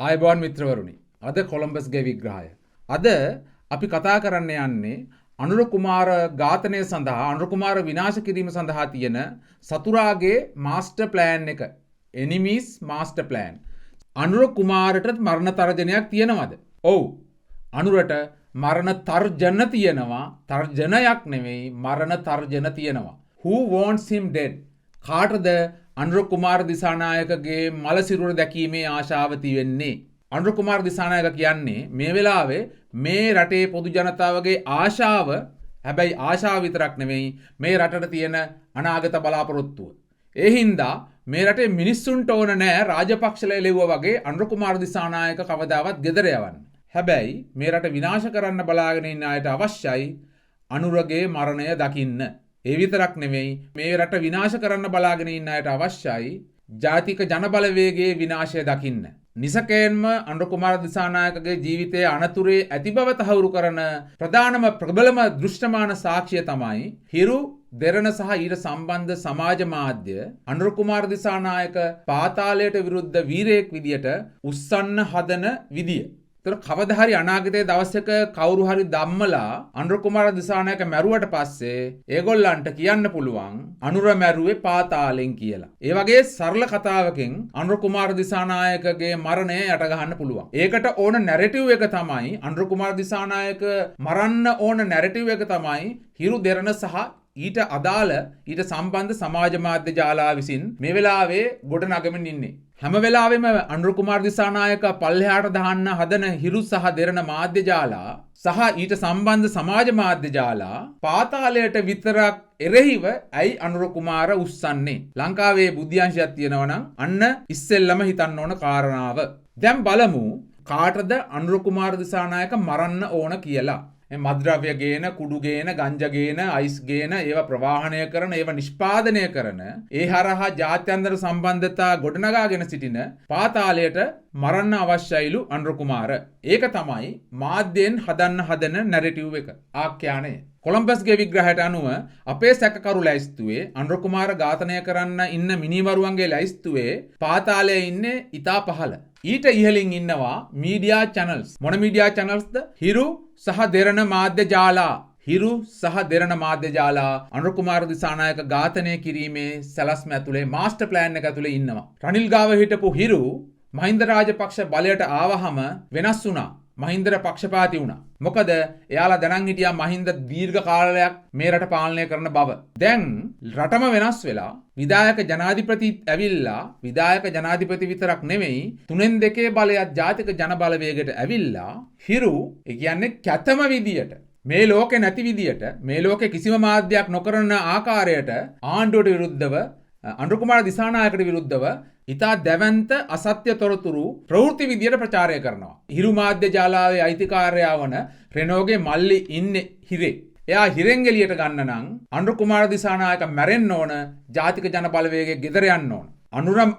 ආයුබෝවන් මිත්‍රවරුනි. අද කොළඹස්ගේ විග්‍රහය. අද අපි කතා කරන්න යන්නේ අනුර කුමාර ඝාතනය සඳහා අනුර කුමාර විනාශ කිරීම සඳහා තියෙන සතුරාගේ මාස්ටර් ප්ලෑන් එක. එනිමීස් මාස්ටර් ප්ලෑන්. අනුර කුමාරට මරණ තර්ජනයක් තියෙනවද? ඔව්. අනුරට මරණ තර්ජන තියෙනවා. තර්ජනයක් නෙවෙයි මරණ තර්ජන තියෙනවා. Who wants him dead? කාටද අනුර කුමාර දිසානායකගේ මල සිරුර දැකීමේ ආශාව තියෙන්නේ? අනුර කුමාර දිසානායක කියන්නේ මේ වෙලාවේ මේ රටේ පොදු ජනතාවගේ ආශාව, හැබැයි ආශාව විතරක් නෙවෙයි මේ රටට තියෙන අනාගත බලාපොරොත්තුව. ඒ හින්දා මේ රටේ මිනිස්සුන්ට ඕන නෑ රාජපක්ෂලා එළෙව්වා වගේ අනුර කුමාර දිසානායක කවදාවත් ගෙදර යවන්න. හැබැයි මේ රට විනාශ කරන්න බලාගෙන ඉන්න අයට අවශ්‍යයි අනුරගේ මරණය දකින්න. ඒ විතරක් නෙවෙයි මේ රට විනාශ කරන්න බලාගෙන ඉන්න අයට අවශ්‍යයි ජාතික ජනබලවේගයේ විනාශය දකින්න. නිසකයෙන්ම අනුර කුමාර දිසානායකගේ ජීවිතයේ අනතුරේ ඇති බව තහවුරු කරන ප්‍රධානම ප්‍රබලම දෘෂ්ටමාන සාක්ෂිය තමයි හිරු දෙරණ සහ ඊට සම්බන්ධ සමාජ මාධ්‍ය අනුර කුමාර දිසානායක පාතාලයට විරුද්ධ වීරයෙක් විදියට උස්සන්න හදන විදිය. තොර කවදා හරි අනාගතයේ දවසක කවුරු හරි ධම්මලා අනුර කුමාර දිසානායක මැරුවට පස්සේ ඒගොල්ලන්ට කියන්න පුළුවන් අනුර මැරුවේ පාතාලෙන් කියලා. ඒ වගේ සරල කතාවකින් අනුර කුමාර දිසානායකගේ මරණය යට ගහන්න පුළුවන්. ඒකට ඕන නැරටිව් එක තමයි අනුර කුමාර දිසානායක මරන්න ඕන නැරටිව් එක තමයි හිරු දෙරණ සහ ඊට අදාළ ඊට සම්බන්ධ සමාජ මාධ්‍ය ජාලා විසින් මේ වෙලාවේ ගොඩ නගමින් ඉන්නේ. හැම වෙලාවෙම අනුර කුමාර දිසානායක පල්ලෙහාට දාන්න හදන හිරු සහ දෙරණ මාධ්‍ය ජාලා සහ ඊට සම්බන්ධ සමාජ මාධ්‍ය ජාලා පාතාලයට විතරක් එරෙහිව ඇයි අනුර කුමාර උස්සන්නේ? ලංකාවේ බුද්ධ්‍යංශයක් තියෙනවා නම් අන්න ඉස්සෙල්ලම හිතන්න ඕන කාරණාව. දැන් බලමු කාටද අනුර කුමාර දිසානායක මරන්න ඕන කියලා. මද්‍රව්‍ය ගේන, කුඩු ගේන, ගංජා ගේන, අයිස් ගේන, ඒවා ප්‍රවාහනය කරන, ඒවා නිෂ්පාදනය කරන, ඒ හරහා ජාත්‍යන්තර සම්බන්ධතා ගොඩනගාගෙන සිටින පාතාලයට මරන්න අවශ්‍යයිලු අනුර කුමාර. ඒක තමයි මාධ්‍යෙන් හදන නැරටිව් එක. ආඛ්‍යානය. කොළඹස්ගේ විග්‍රහයට අනුව අපේ සැකකරු ලැයිස්තුවේ අනුර කුමාර ඝාතනය කරන්න ඉන්න මිනිමරුවන්ගේ ලැයිස්තුවේ පාතාලයේ ඉන්නේ ඉතා පහළ. ඊට ඉහළින් ඉන්නවා මීඩියා චැනල්ස්. මොන මීඩියා චැනල්ස්ද? හිරු සහ දෙරණ මාධ්‍ය ජාලා. හිරු සහ දෙරණ මාධ්‍ය ජාලා අනුර කුමාර දිසානායක ඝාතනය කිරීමේ සැලැස්ම ඇතුලේ මාස්ටර් ප්ලෑන් එක ඇතුලේ ඉන්නවා. රනිල් ගාව හිටපු හිරු මහින්ද රාජපක්ෂ බලයට ආවහම වෙනස් වුණා. මහින්දට පක්ෂපාතී වුණා. මොකද එයාලා දැනන් හිටියා මහින්ද දීර්ඝ කාලයක් මේ රට පාලනය කරන බව. දැන් රටම වෙනස් වෙලා විධායක ජනාධිපති ඇවිල්ලා විධායක ජනාධිපති විතරක් නෙමෙයි 3/2 බලයත් ජාතික ජනබලවේගයට ඇවිල්ලා හිරු ඒ කියන්නේ කැතම විදියට මේ ලෝකේ නැති විදියට මේ ලෝකේ කිසිම මාධ්‍යයක් නොකරන ආකාරයට ආණ්ඩුවට විරුද්ධව අනුර කුමාර දිසානායකට විරුද්ධව ඉතා දැවන්ත අසත්‍ය තොරතුරු ප්‍රවෘත්ති විදියට ප්‍රචාරය කරනවා. හිරු මාධ්‍ය ජාලාවේ අයිතිකාරයා වන රෙනෝගේ මල්ලි ඉන්නේ හිරේ. එයා හිරෙන් එළියට ගන්න නම් අනුර කුමාර දිසානායක මැරෙන්න ඕන, ජාතික ජනබලවේගයේ ගෙදර යන්න ඕන.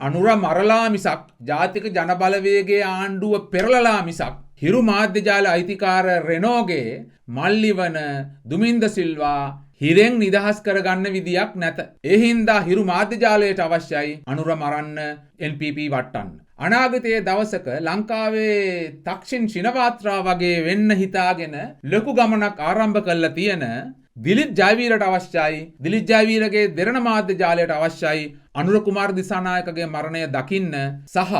අනුර මරලා මිසක් ජාතික ජනබලවේගයේ ආණ්ඩුව පෙරලලා මිසක් හිරු මාධ්‍ය ජාල අයිතිකාර රෙනෝගේ මල්ලි වන දුමින්ද සිල්වා හිරෙන් නිදහස් කරගන්න විදියක් නැත. ඒ හින්දා හිරු මාධ්‍ය ජාලයට අවශ්‍යයි අනුර මරන්න, NPP වට්ටන්න. අනාගතයේ දවසක ලංකාවේ තක්ෂින් ශිනවාත්‍රා වගේ වෙන්න හිතාගෙන ලොකු ගමනක් ආරම්භ කරලා තියෙන දිලිත් ජයවීරට අවශ්‍යයි, දිලිත් ජයවීරගේ දෙරණ මාධ්‍ය ජාලයට අවශ්‍යයි අනුර කුමාර දිසානායකගේ මරණය දකින්න සහ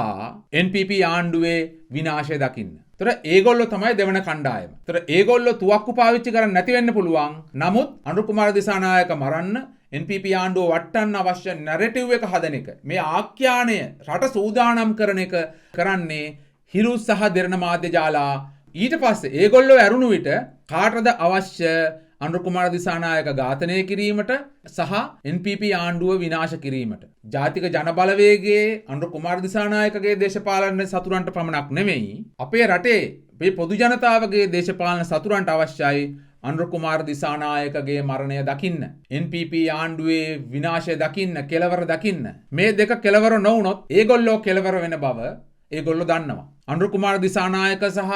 NPP ආණ්ඩුවේ විනාශය දකින්න. තොර ඒගොල්ලෝ තමයි දෙවන කණ්ඩායම. තොර ඒගොල්ලෝ තුවක්කු පාවිච්චි කරන්න නැති වෙන්න පුළුවන්. නමුත් අනුර කුමාර දිසානායක මරන්න NPP ආණ්ඩුව වට්ටන්න අවශ්‍ය නැරටිව් එක හදන එක, මේ ආඛ්‍යානය රට සූදානම් කරන එක කරන්නේ හිරු සහ දෙරණ මාධ්‍ය ජාලා. ඊට පස්සේ ඒගොල්ලෝ ඇරුණු විට කාටද අවශ්‍ය අනුර කුමාර දිසානායක ඝාතනය කිරීමට සහ NPP ආණ්ඩුව විනාශ කිරීමට? ජාතික ජනබලවේගයේ අනුර කුමාර දිසානායකගේ දේශපාලන සතුරන්ට පමණක් නෙමෙයි, අපේ රටේ මේ පොදු ජනතාවගේ දේශපාලන සතුරන්ට අවශ්‍යයි අනුර කුමාර දිසානායකගේ මරණය දකින්න, NPP ආණ්ඩුවේ විනාශය දකින්න, කෙලවර දකින්න. මේ දෙක කෙලවර නොවුනොත් ඒගොල්ලෝ කෙලවර වෙන බව ඒගොල්ලෝ දන්නවා. අනුර කුමාර දිසානායක සහ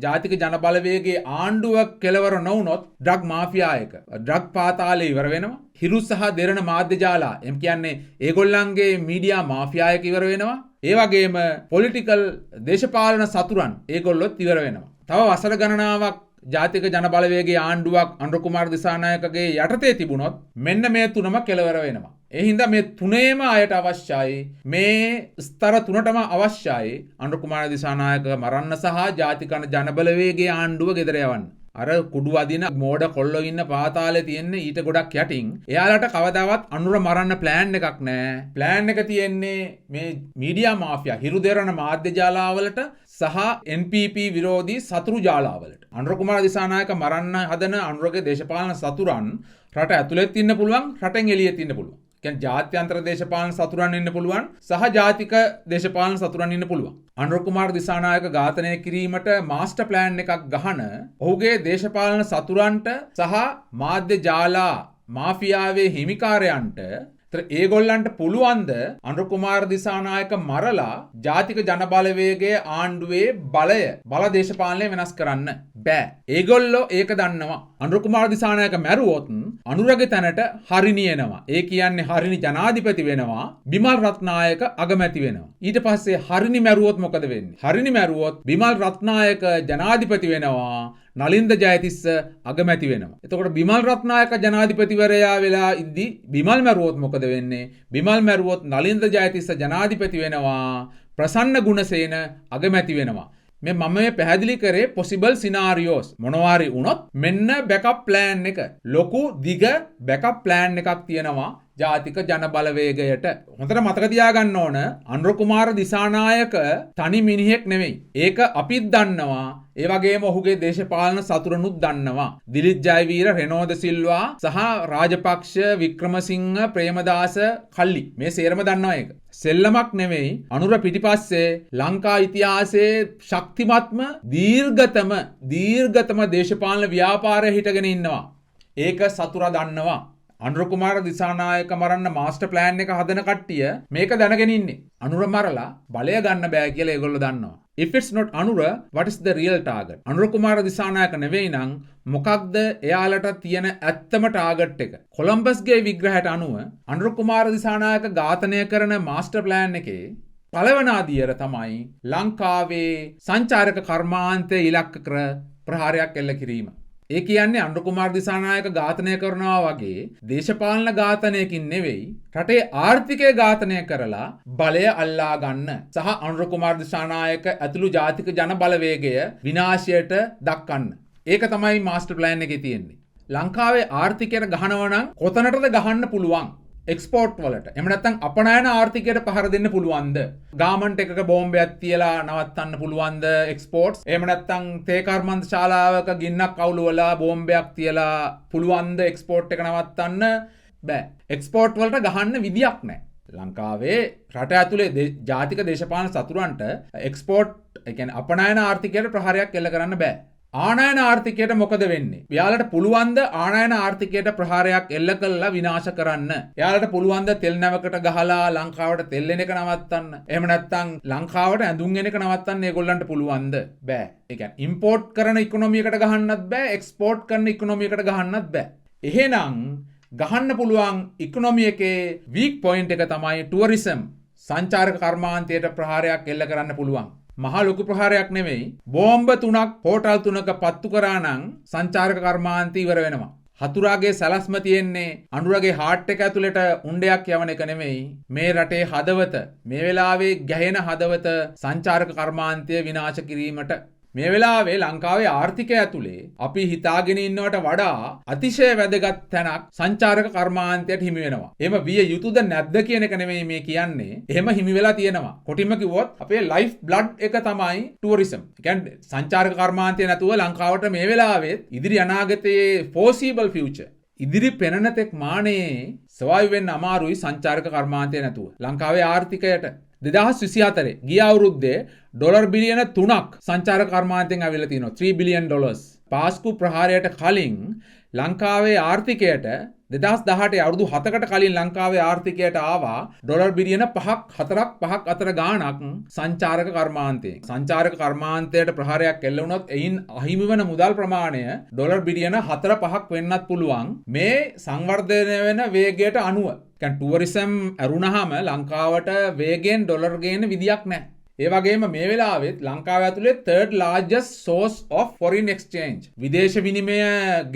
ජාතික ජනබලවේගයේ ආණ්ඩුව කෙලවර නොවුනොත් ඩ්‍රග් මාෆියා එක, ඩ්‍රග් පාතාලේ ඉවර වෙනවා. හිරු සහ දෙරණ මාධ්‍ය ජාලා එම් කියන්නේ ඒගොල්ලන්ගේ මීඩියා මාෆියා එක ඉවර වෙනවා. ඒ වගේම පොලිටිකල් දේශපාලන සතුරන් ඒගොල්ලොත් ඉවර වෙනවා. තව වසර ගණනාවක් ජාතික ජනබලවේගයේ ආණ්ඩුවක් අනුර කුමාර දිසානායකගේ යටතේ තිබුණොත් මෙන්න මේ තුනම කෙලවර වෙනවා. ඒ හින්දා මේ තුනේම අයට අවශ්‍යයි. මේ ස්තර තුනටම අවශ්‍යයි අනුර කුමාර දිසානායක මරන්න සහ ජාතික ජනබලවේගයේ ආණ්ඩුව ගෙදර යවන්න. අර කුඩු අදින මෝඩ කොල්ලෝ ඉන්න පාතාලේ තියෙන්නේ ඊට ගොඩක් යටින්. එයාලට කවදාවත් අනුර මරන්න ප්ලෑන් එකක් නැහැ. ප්ලෑන් එක තියෙන්නේ මේ මීඩියා මාෆියා හිරු දෙරණ මාධ්‍ය ජාලාවලට සහ NPP විරෝධී සතුරු ජාලාවලට. අනුර කුමාර දිසානායක මරන්න හදන අනුරගේ දේශපාලන සතුරන් රට ඇතුළෙත් ඉන්න පුළුවන්, රටෙන් එළියෙත් ඉන්න පුළුවන්. කියන්නේ ජාත්‍යන්තර දේශපාලන සතුරන් ඉන්න පුළුවන් සහ ජාතික දේශපාලන සතුරන් ඉන්න පුළුවන්. අනුර කුමාර දිසානායක ඝාතනය කිරීමට මාස්ටර් ප්ලෑන් එකක් ගහන ඔහුගේ දේශපාලන සතුරන්ට සහ මාධ්‍ය ජාලා මාෆියාවේ හිමිකාරයන්ට ඒගොල්ලන්ට පුළුවන්ද අනුර කුමාර දිසානායක මරලා ජාතික ජනබලවේගයේ ආණ්ඩුවේ බල දේශපාලනය වෙනස් කරන්න බෑ. ඒගොල්ලෝ ඒක දන්නවා. අනුර කුමාර දිසානායක මැරුවොත් අනුරගේ තැනට හරිනි එනවා. ඒ කියන්නේ හරිනි ජනාධිපති වෙනවා. බිමල් රත්නායක අගමැති වෙනවා. ඊට පස්සේ හරිනි මැරුවොත් මොකද වෙන්නේ? හරිනි මැරුවොත් බිමල් රත්නායක ජනාධිපති වෙනවා. නලින්ද ජයතිස්ස අගමැති වෙනවා. එතකොට බිමල් රත්නායක ජනාධිපතිවරයා වෙලා ඉද්දි බිමල් මැරුවොත් මොකද වෙන්නේ? බිමල් මැරුවොත් නලින්ද ජයතිස්ස ජනාධිපති වෙනවා. ප්‍රසන්න ගුණසේන අගමැති වෙනවා. මම මේ පැහැදිලි කරේ possible scenarios මොනවාරි වුණොත් මෙන්න backup plan එක. ලොකු දිග backup plan එකක් තියෙනවා ජාතික ජනබලවේගයට. හොඳට මතක තියාගන්න ඕන අනුර කුමාර දිසානායක තනි මිනිහෙක් නෙමෙයි. ඒක අපිත් දන්නවා. ඒ වගේම ඔහුගේ දේශපාලන සතුරනුත් දන්නවා. දිලිත් ජයවීර, රෙනෝද සිල්වා සහ රාජපක්ෂ, වික්‍රමසිංහ, ප්‍රේමදාස, කල්ලි මේ සේරම දන්නවා ඒක. සෙල්ලමක් නෙමෙයි. අනුර පිටිපස්සේ ලංකා ඉතිහාසයේ ශක්තිමත්ම දීර්ඝතම දේශපාලන ව්‍යාපාරය හිටගෙන ඉන්නවා. ඒක සතුරා දන්නවා. අනුර කුමාර දිසානායක මරන්න මාස්ටර් ප්ලෑන් එක හදන කට්ටිය මේක දැනගෙන ඉන්නේ. අනුර මරලා බලය ගන්න බෑ කියලා ඒගොල්ලෝ දන්නවා. If it's not Anura, what is the real target? Anura Kumara Dissanayake නෙවෙයි නම් මොකක්ද එයාලට තියෙන ඇත්තම ටාගට් එක? කොලම්බස්ගේ විග්‍රහයට අනුව අනුර කුමාර දිසානායක ඝාතනය කරන මාස්ටර් ප්ලෑන් එකේ පළවන අදියර තමයි ලංකාවේ සංචාරක කර්මාන්තය ඉලක්ක කර ප්‍රහාරයක් එල්ල කිරීම. ඒ කියන්නේ අනුර කුමාර දිසානායක ඝාතනය කරනවා වගේ දේශපාලන ඝාතනයකින් නෙවෙයි රටේ ආර්ථිකය ඝාතනය කරලා බලය අල්ලා ගන්න සහ අනුර කුමාර දිසානායක ඇතුළු ජාතික ජන බලවේගය විනාශයට දක්වන්න. ඒක තමයි මාස්ටර් ප්ලෑන් එකේ තියෙන්නේ. ලංකාවේ ආර්ථිකයට ගහනවා නම් කොතනටද ගහන්න පුළුවන්? එක්ස්පෝර්ට් වලට. එහෙම නැත්නම් අපනයන ආර්ථිකයට පහර දෙන්න පුළුවන්ද? ගාමන්ට් එකක බෝම්බයක් තියලා නවත්තන්න පුළුවන්ද එක්ස්පෝර්ට්ස්? එහෙම නැත්නම් තේ කර්මාන්ත ශාලාවක ගින්නක් අවුලවලා බෝම්බයක් තියලා පුළුවන්ද එක්ස්පෝර්ට් එක නවත්තන්න? බෑ. එක්ස්පෝර්ට් වලට ගහන්න විදියක් නැහැ. ලංකාවේ රට ඇතුලේ ජාතික දේශපාලන සතුරන්ට එක්ස්පෝර්ට් ඒ කියන්නේ අපනයන ආර්ථිකයට ප්‍රහාරයක් එල්ල කරන්න බෑ. ආනයන ආර්ථිකයට මොකද වෙන්නේ? එයාලට පුළුවන්ද ආනයන ආර්ථිකයට ප්‍රහාරයක් එල්ල කළා විනාශ කරන්න? එයාලට පුළුවන්ද තෙල් නැවකට ගහලා ලංකාවට තෙල් එන එක නවත්තන්න? එහෙම නැත්නම් ලංකාවට ඇඳුම් එන එක නවත්තන්න ඒගොල්ලන්ට පුළුවන්ද? බෑ. ඒ කියන්නේ ඉම්පෝර්ට් කරන ඉකොනොමියකට ගහන්නත් බෑ, එක්ස්පෝර්ට් කරන ඉකොනොමියකට ගහන්නත් බෑ. එහෙනම් ගහන්න පුළුවන් ඉකොනොමි එකේ වීක් පොයින්ට් එක තමයි ටුවරිසම්. සංචාරක කර්මාන්තයට ප්‍රහාරයක් එල්ල කරන්න පුළුවන්. මහා ලොකු ප්‍රහාරයක් නෙමෙයි. බෝම්බ 3ක් හෝටල් 3ක පත්තු කරා නම් සංචාරක කර්මාන්තය ඉවර වෙනවා. හතුරාගේ සැලැස්ම තියෙන්නේ අනුරගේ හાર્ට් එක ඇතුළට උණ්ඩයක් යවන එක නෙමෙයි. මේ රටේ හදවත, මේ වෙලාවේ ගැහෙන හදවත සංචාරක කර්මාන්තය විනාශ කිරීමට. මේ වෙලාවේ ලංකාවේ ආර්ථිකය ඇතුලේ අපි හිතාගෙන ඉන්නවට වඩා අතිශය වැදගත් තැනක් සංචාරක කර්මාන්තයට හිමි වෙනවා. එහෙම විය යුතුද නැද්ද කියන එක නෙමෙයි මේ කියන්නේ. එහෙම හිමි වෙලා තියෙනවා. කොටින්ම කිව්වොත් අපේ ලයිෆ් බ්ලඩ් එක තමයි ටුවරිසම්. ඒ කියන්නේ සංචාරක කර්මාන්තය නැතුව ලංකාවට මේ වෙලාවේ ඉදිරි අනාගතයේ foreseeable future ඉදිරි පෙනෙන තෙක් මානේ survive වෙන්න අමාරුයි සංචාරක කර්මාන්තය නැතුව. ලංකාවේ ආර්ථිකයට 2024 ගිය අවුරුද්දේ ඩොලර් බිලියන 3ක් සංචාරක කර්මාන්තයෙන් ඇවිල්ලා තිනවා. $3 බිලියන්. පාස්කු ප්‍රහාරයට කලින් ලංකාවේ ආර්ථිකයට 2018 අවුරුදු 7කට කලින් ලංකාවේ ආර්ථිකයට ආවා ඩොලර් බිලියන 5ක් අතර ගාණක් සංචාරක කර්මාන්තයෙන්. සංචාරක කර්මාන්තයට ප්‍රහාරයක් එල්ල වුණොත් එයින් අහිමි වන මුදල් ප්‍රමාණය ඩොලර් බිලියන 4-5ක් වෙන්නත් පුළුවන්. මේ සංවර්ධනය වෙන වේගයට අනුව. කියන්නේ ටුවරිසම් ඇරුණාම ලංකාවට වේගෙන් ඩොලර් ගේන විදියක් නැහැ. ඒ වගේම මේ වෙලාවෙත් ලංකාව ඇතුලේ third largest source of foreign exchange විදේශ විනිමය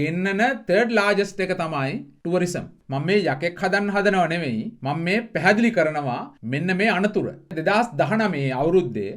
ගෙන්නන third largest එක තමයි tourism. මම මේ යකෙක් හදනව නෙවෙයි. මම මේ පැහැදිලි කරනවා මෙන්න මේ අනතුර. 2019 අවුරුද්දේ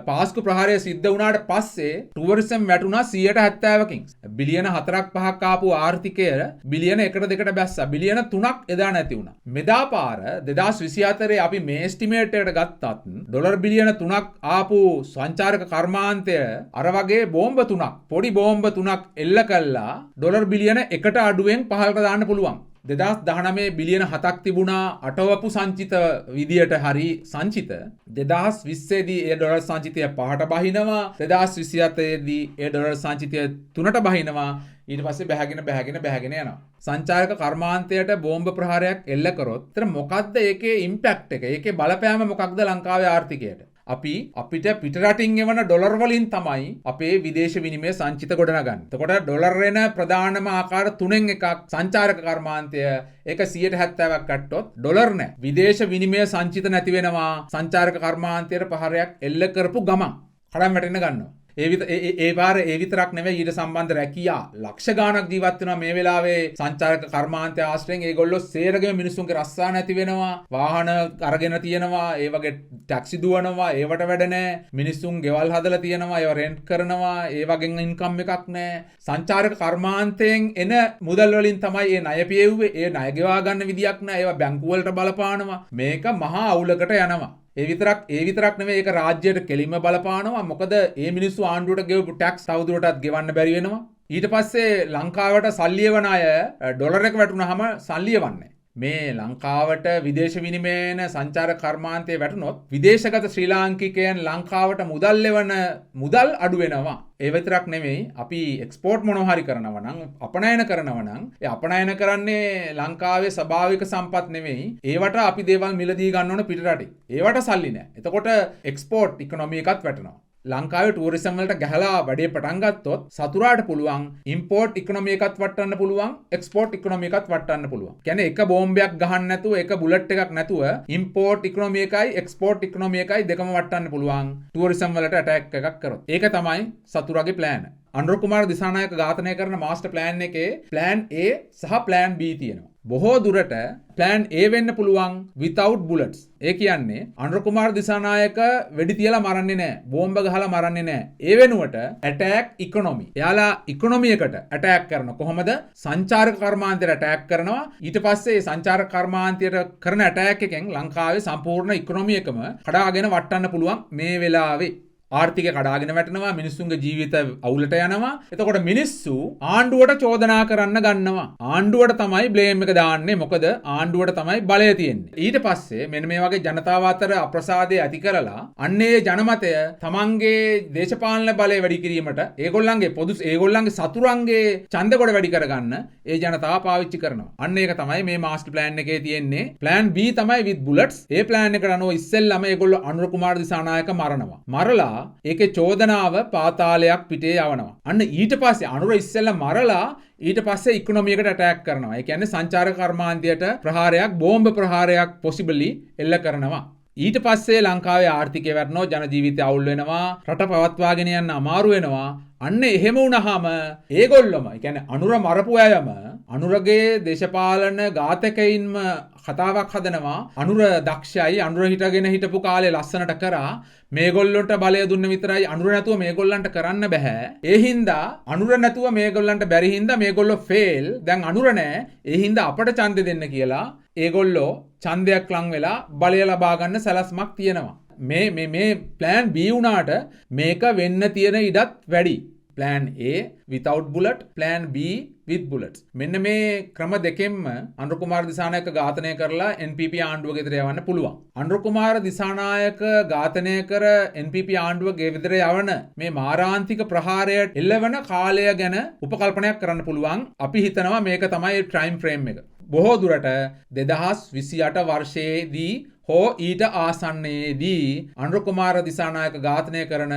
පාස්කු ප්‍රහාරය සිද්ධ වුණාට පස්සේ tourism වැටුණා 170කින්. බිලියන 4-5ක් ආපු ආර්ථිකය බිලියන 1-2කට බැස්සා. බිලියන 3ක් එදා නැති වුණා. මෙදා පාර 2024 අපි මේ එස්ටිමේට් එකට ගත්තත් ඩොලර් බිලියන 3ක් ආපු සංචාරක කර්මාන්තය අර වගේ බෝම්බ 3ක් පොඩි බෝම්බ 3ක් එල්ල කළා ඩොලර් බිලියන 1ට අඩුවෙන් පහළට දාන්න පුළුවන්. 2019 බිලියන 7ක් තිබුණා අටවපු සංචිත විදියට හරි සංචිත. 2020 දී ඒ ඩොලර් සංචිතය 5ට බහිනවා. 2027 දී ඒ ඩොලර් සංචිතය 3ට බහිනවා. ඊට පස්සේ බැහැගෙන යනවා. සංචාරක කර්මාන්තයට බෝම්බ ප්‍රහාරයක් එල්ල කරොත් එතන මොකද්ද ඒකේ ඉම්පැක්ට් එක? ඒකේ බලපෑම මොකක්ද ලංකාවේ ආර්ථිකයට? අපිට පිටරටින් එවන ඩොලර් වලින් තමයි අපේ විදේශ විනිමය සංචිත ගොඩනගන්නේ. එතකොට ඩොලර් වෙන ප්‍රධානම ආකාර තුනෙන් එකක් සංචාරක කර්මාන්තය. ඒක 170ක් ගත්තොත් ඩොලර් නැහැ. විදේශ විනිමය සංචිත නැති වෙනවා. සංචාරක කර්මාන්තයට පහරයක් එල්ල කරපු ගමන් කඩම් වැටෙන්න ගන්නවා. ඒ පාර ඒ විතරක් නෙවෙයි ඊට සම්බන්ධ රැකියා ලක්ෂ ගාණක් ජීවත් වෙනවා මේ වෙලාවේ සංචාරක කර්මාන්තය ආශ්‍රයෙන්. ඒගොල්ලෝ සේරගෙම මිනිස්සුන්ගේ රස්සා නැති වෙනවා. වාහන අරගෙන තියෙනවා. ඒ වගේ ටැක්සි දුවනවා. ඒවට වැඩ නැහැ. මිනිස්සුන් ගෙවල් හදලා තියෙනවා. ඒව රෙන්ට් කරනවා. ඒ වගේ ඉන්කම් එකක් නැහැ. සංචාරක කර්මාන්තයෙන් එන මුදල් වලින් තමයි මේ ණය පියෙව්වේ. ඒ ණය ගෙවා ගන්න විදියක් නැහැ. ඒවා බැංකු වලට බලපානවා. මේක මහා අවුලකට යනවා. ඒ විතරක් නෙවෙයි ඒක රාජ්‍යයට කෙලින්ම බලපානවා. මොකද මේ මිනිස්සු ආණ්ඩුවට ගෙවපු ටැක්ස් තවදුරටත් ගෙවන්න බැරි වෙනවා. ඊට පස්සේ ලංකාවට සල්ලි එවන අය ඩොලර් එක වැටුනහම සල්ලි එවන්නේ. මේ ලංකාවට විදේශ විනිමයන සංචාර කර්මාන්තය වැටුනොත් විදේශගත ශ්‍රී ලාංකිකයන් ලංකාවට මුදල් එවන මුදල් අඩු වෙනවා. ඒ විතරක් නෙමෙයි අපි එක්ස්පෝර්ට් මොනවා හරි කරනවා නම් අපනයන කරනවා නම් ඒ අපනයන කරන්නේ ලංකාවේ ස්වභාවික සම්පත් නෙමෙයි. ඒවට අපි දේවල් මිලදී ගන්න ඕන පිටරටින්. ඒවට සල්ලි නැහැ. එතකොට එක්ස්පෝර්ට් ඉකොනොමි එකත් වැටෙනවා. ලංකාවේ ටූරිසම් වලට ගහලා වැඩේ පටන් ගත්තොත් සතුරාට පුළුවන් ඉම්පෝර්ට් ඉකොනොමි එකත් වටන්න පුළුවන් එක්ස්පෝර්ට් ඉකොනොමි එකත් වටන්න පුළුවන්. කියන්නේ එක බෝම්බයක් ගහන්න නැතුව එක බුලට් එකක් නැතුව ඉම්පෝර්ට් ඉකොනොමි එකයි එක්ස්පෝර්ට් ඉකොනොමි එකයි දෙකම වටන්න පුළුවන් ටූරිසම් වලට ඇටැක් එකක් කරොත්. ඒක තමයි සතුරාගේ ප්ලෑන්. අනුර කුමාර දිසානායක ඝාතනය කරන මාස්ටර් ප්ලෑන් එකේ ප්ලෑන් A සහ ප්ලෑන් B තියෙනවා. බොහෝ දුරට ප්ලෑන් A වෙන්න පුළුවන් without bullets. ඒ කියන්නේ අනුර කුමාර දිසානායක වෙඩි තියලා මරන්නේ නැහැ. බෝම්බ ගහලා මරන්නේ නැහැ. ඒ වෙනුවට ඇටැක් ඉකොනොමි. එයාලා ඉකොනොමි එකට ඇටැක් කරන කොහොමද? සංචාරක කර්මාන්තයට ඇටැක් කරනවා. ඊට පස්සේ සංචාරක කර්මාන්තයට කරන ඇටැක් එකෙන් ලංකාවේ සම්පූර්ණ ඉකොනොමි එකම කඩාගෙන වටන්න පුළුවන් මේ වෙලාවේ. ආර්ථිකය කඩාගෙන වැටෙනවා. මිනිස්සුන්ගේ ජීවිත අවුලට යනවා. එතකොට මිනිස්සු ආණ්ඩුවට චෝදනා කරන්න ගන්නවා. ආණ්ඩුවට තමයි බ්ලේම් එක දාන්නේ. මොකද ආණ්ඩුවට තමයි බලය තියෙන්නේ. ඊට පස්සේ මෙන්න මේ වගේ ජනතාව අතර අප්‍රසාදය ඇති කරලා අන්නේ ජනමතය තමන්ගේ දේශපාලන බලය වැඩි කිරීමට ඒගොල්ලන්ගේ සතුරන්ගේ ඡන්දකොඩ වැඩි කරගන්න ඒ ජනතාව පාවිච්චි කරනවා. අන්න ඒක තමයි මේ මාස්ටර් ප්ලෑන් එකේ තියෙන්නේ. ප්ලෑන් B තමයි with bullets. ඒ ප්ලෑන් එකට අනුව ඉස්සෙල්ලාම ඒගොල්ලෝ අනුර කුමාර දිසානායක මරනවා. මරලා ඒකේ චෝදනාව පාතාලයක් පිටේ යවනවා. අන්න ඊට පස්සේ අනුර ඉස්සෙල්ලා මරලා ඊට පස්සේ ඉකොනොමි එකට ඇටැක් කරනවා. ඒ කියන්නේ සංචාරක කර්මාන්තයට ප්‍රහාරයක් බෝම්බ ප්‍රහාරයක් possibly එල්ල කරනවා. ඊට පස්සේ ලංකාවේ ආර්ථිකය වැටෙනවා. ජන ජීවිතය අවුල් වෙනවා. රට පවත්වාගෙන යන්න අමාරු වෙනවා. අන්න එහෙම වුණාම ඒගොල්ලොම ඒ කියන්නේ අනුර මරපු අයම අනුරගේ දේශපාලන ඝාතකයින්ම කතාවක් හදනවා. අනුර දක්ෂයි. අනුර හිටපු කාලේ ලස්සනට කරා. මේගොල්ලොන්ට බලය දුන්න විතරයි අනුර නැතුව මේගොල්ලන්ට කරන්න බෑ. ඒ හින්දා අනුර නැතුව මේගොල්ලන්ට බැරි හින්දා මේගොල්ලෝ ෆේල්. දැන් අනුර නැහැ. ඒ හින්දා අපට ඡන්දෙ දෙන්න කියලා ඒගොල්ලෝ ඡන්දයක් ලං වෙලා බලය ලබා ගන්න සැලැස්මක් තියෙනවා. මේ ප්ලෑන් B වුණාට මේක වෙන්න තියෙන ඉඩත් වැඩි. Plan A without bullet, plan B with bullets. මෙන්න මේ ක්‍රම දෙකෙන්ම අනුර කුමාර දිසානායක ඝාතනය කරලා NPP ආණ්ඩුව ගෙදර යවන්න පුළුවන්. අනුර කුමාර දිසානායක ඝාතනය කර NPP ආණ්ඩුව ගෙදර යවන මේ මාරාන්තික ප්‍රහාරයට එල්ලවන කාලය ගැන උපකල්පනයක් කරන්න පුළුවන්. අපි හිතනවා මේක තමයි ටයිම් ෆ්‍රේම් එක. බොහෝ දුරට 2028 වර්ෂයේදී හෝ ඊට ආසන්නයේදී අනුර කුමාර දිසානායක ඝාතනය කරන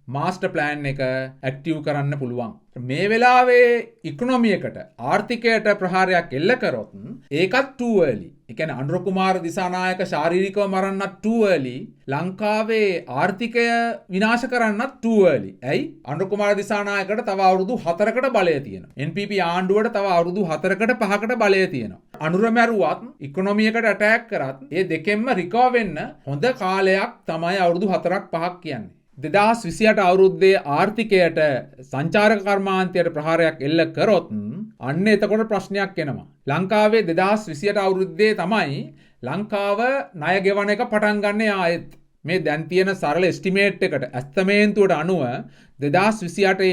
මාස්ටර් ප්ලෑන් එක ඇක්ටිව් කරන්න පුළුවන්. මේ වෙලාවේ ඉකොනොමියකට ආර්ථිකයට ප්‍රහාරයක් එල්ල කරොත් ඒකත් too early. ඒ කියන්නේ අනුර කුමාර දිසානායක ශාරීරිකව මරන්නත් too early. ලංකාවේ ආර්ථිකය විනාශ කරන්නත් too early. ඇයි? අනුර කුමාර දිසානායකට තව අවුරුදු 4කට බලය තියෙනවා. NPP ආණ්ඩුවට තව අවුරුදු 4කට 5කට බලය තියෙනවා. අනුර මැරුවත් ඉකොනොමියකට ඇටැක් කරත් ඒ දෙකෙන්ම රිකවර් වෙන්න හොඳ කාලයක් තමයි අවුරුදු 4ක් 5ක් කියන්නේ. 2028 අවුරුද්දේ ආර්ථිකයට සංචාරක කර්මාන්තයට ප්‍රහාරයක් එල්ල කරොත් අන්න එතකොට ප්‍රශ්නයක් එනවා. ලංකාවේ 2028 අවුරුද්දේ තමයි ලංකාව ණය ගෙවන එක පටන් ගන්න ආයෙත්. මේ දැන් තියෙන සරල එස්ටිමේට් එකට ඇස්තමේන්තුවට අනුව 2028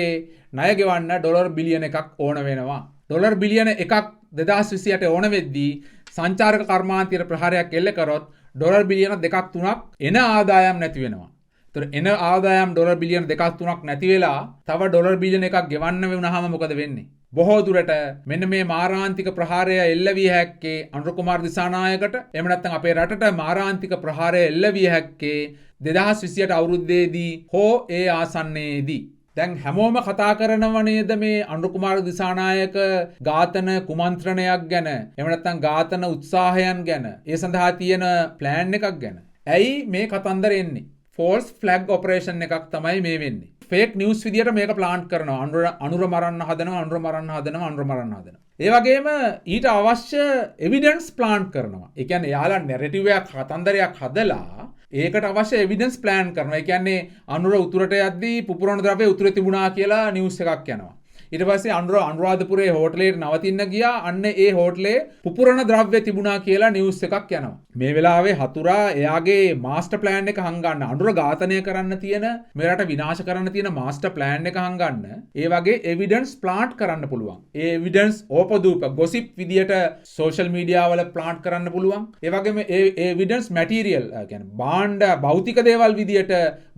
ණය ගෙවන්න ඩොලර් බිලියන එකක් ඕන වෙනවා. ඩොලර් බිලියන එකක් 2028 ඕන වෙද්දී සංචාරක කර්මාන්තයට ප්‍රහාරයක් එල්ල කරොත් ඩොලර් බිලියන 2ක් 3ක් එන ආදායම් නැති වෙනවා. එන ආදායම් ඩොලර් බිලියන 2ක් 3ක් නැති වෙලා තව ඩොලර් බිලියන එකක් ගෙවන්න වුණාම මොකද වෙන්නේ? බොහෝ දුරට මෙන්න මේ මාරාන්තික ප්‍රහාරය එල්ල විය හැක්කේ අනුර කුමාර දිසානායකට එහෙම නැත්නම් අපේ රටට මාරාන්තික ප්‍රහාරය එල්ල විය හැක්කේ 2028 අවුරුද්දේදී හෝ ඒ ආසන්නයේදී. දැන් හැමෝම කතා කරනව නේද මේ අනුර කුමාර දිසානායක ඝාතන කුමන්ත්‍රණයක් ගැන එහෙම නැත්නම් ඝාතන උත්සාහයන් ගැන ඒ සඳහා තියෙන ප්ලෑන් එකක් ගැන. ඇයි මේ කතන්දර එන්නේ? ෆෝල්ස් ෆ්ලැග් ඔපරේෂන් එකක් තමයි මේ වෙන්නේ. ෆේක් නිවුස් විදියට මේක ප්ලාන්ට් කරනවා. අනුර මරන්න හදනවා, අනුර මරන්න හදනවා, අනුර මරන්න හදනවා. ඒ වගේම ඊට අවශ්‍ය එවිඩන්ස් ප්ලාන්ට් කරනවා. ඒ කියන්නේ යාලා නැරටිව් එකක් කතන්දරයක් හදලා ඒකට අවශ්‍ය එවිඩන්ස් ප්ලෑන් කරනවා. ඒ කියන්නේ අනුර උතුරට යද්දී පුපුරන ද්‍රව්‍ය උතුරේ තිබුණා කියලා නිවුස් එකක් යනවා. ඊට පස්සේ අනුරාධපුරේ හෝටලේට නවතින්න ගියා. අන්න ඒ හෝටලේ පුපුරන ද්‍රව්‍ය තිබුණා කියලා නිවුස් එකක් යනවා. මේ වෙලාවේ හතුරා එයාගේ මාස්ටර් ප්ලෑන් එක හංගන්න අනුර ඝාතනය කරන්න තියෙන මේ රට විනාශ කරන්න තියෙන මාස්ටර් ප්ලෑන් එක හංගන්න ඒ වගේ එවිඩන්ස් ප්ලාන්ට් කරන්න පුළුවන්. ඒ එවිඩන්ස් ඕපදූප ගොසිප් විදියට සෝෂල් මීඩියා වල ප්ලාන්ට් කරන්න පුළුවන්. ඒ වගේම ඒ එවිඩන්ස් මැටීරියල් කියන්නේ භාණ්ඩ භෞතික දේවල් විදියට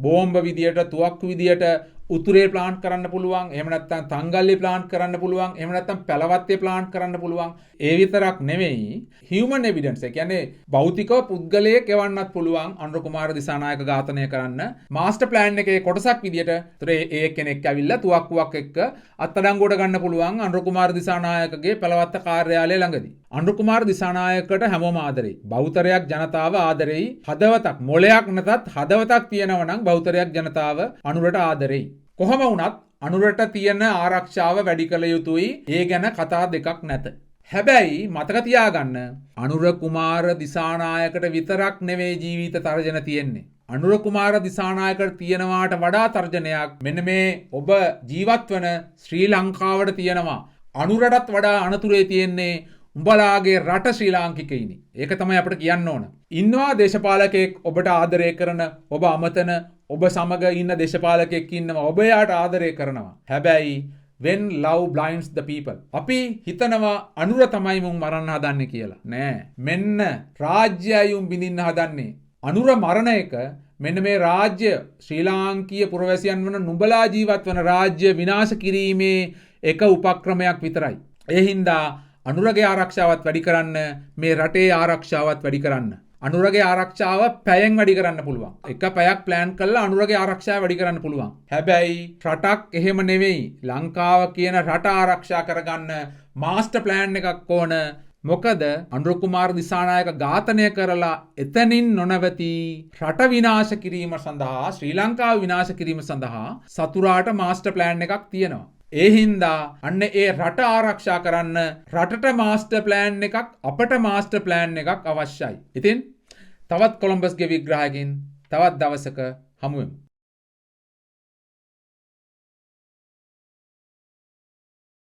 බෝම්බ විදියට තුවක්කු විදියට උතුරේ ප්ලාන්ට් කරන්න පුළුවන්. එහෙම නැත්නම් තංගල්ලේ ප්ලාන්ට් කරන්න පුළුවන්. එහෙම නැත්නම් පැලවත්තේ ප්ලාන්ට් කරන්න පුළුවන්. ඒ විතරක් නෙවෙයි හියුමන් එවිඩන්ස්. ඒ කියන්නේ භෞතිකව පුද්ගලයෙක් එවන්නත් පුළුවන් අනුර කුමාර දිසානායක ඝාතනය කරන්න. මාස්ටර් ප්ලෑන් එකේ කොටසක් විදියට ඒ කෙනෙක් ඇවිල්ලා තුවක්කුවක් එක්ක අත්අඩංගුවට ගන්න පුළුවන් අනුර කුමාර දිසානායකගේ පැලවත්ත කාර්යාලය ළඟදී. අනුර කුමාර දිසානායකට හැමෝම ආදරෙයි. බහුතරයක් ජනතාව ආදරෙයි. හදවතක් මොලයක් නැතත් හදවතක් තියෙනවා නම් බහුතරයක් ජනතාව අනුරට ආදරෙයි. කොහොම වුණත් අනුරට තියෙන ආරක්ෂාව වැඩි කළ යුතුයි. ඒ ගැන කතා දෙකක් නැත. හැබැයි මතක තියාගන්න අනුර කුමාර දිසානායකට විතරක් නෙවෙයි ජීවිත තර්ජන තියෙන්නේ. අනුර කුමාර දිසානායකට තියෙනවාට වඩා තර්ජනයක් මෙන්න මේ ඔබ ජීවත් වන ශ්‍රී ලංකාවට තියෙනවා. අනුරටත් වඩා අනතුරේ තියෙන්නේ උඹලාගේ රට ශ්‍රී ලාංකිකයිනි. ඒක තමයි අපිට කියන්න ඕන. ඉන්නවා දේශපාලකයෙක් ඔබට ආදරය කරන ඔබ අමතන ඔබ සමග ඉන්න දේශපාලකයෙක් ඉන්නවා ඔබ යාට ආදරය කරනවා. හැබැයි when love blinds the people අපි හිතනවා අනුර තමයි මුන් මරන්න හදන්නේ කියලා. නෑ. මෙන්න රාජ්‍යය උන් බිඳින්න හදන්නේ. අනුර මරණ එක මෙන්න මේ රාජ්‍ය ශ්‍රී ලාංකීය පුරවැසියන් වන නුඹලා ජීවත් වන රාජ්‍ය විනාශ කිරීමේ එක උපක්‍රමයක් විතරයි. ඒ හින්දා අනුරගේ ආරක්ෂාවත් වැඩි කරන්න මේ රටේ ආරක්ෂාවත් වැඩි කරන්න. අනුරගේ ආරක්ෂාව පැයෙන් වැඩි කරන්න පුළුවන්. එක පැයක් ප්ලෑන් කරලා අනුරගේ ආරක්ෂාව වැඩි කරන්න පුළුවන්. හැබැයි රටක් එහෙම නෙවෙයි. ලංකාව කියන රට ආරක්ෂා කරගන්න මාස්ටර් ප්ලෑන් එකක් ඕන. මොකද අනුර කුමාර දිසානායක ඝාතනය කරලා එතනින් නොනවති රට විනාශ කිරීම සඳහා ශ්‍රී ලංකාව විනාශ කිරීම සඳහා සතුරාට මාස්ටර් ප්ලෑන් එකක් තියෙනවා. ඒ හින්දා අන්න ඒ රට ආරක්ෂා කරන්න රටට මාස්ටර් ප්ලෑන් එකක් අපට මාස්ටර් ප්ලෑන් එකක් අවශ්‍යයි. ඉතින් තවත් කොලම්බස්ගේ විග්‍රහයකින් තවත් දවසක හමු වෙමු.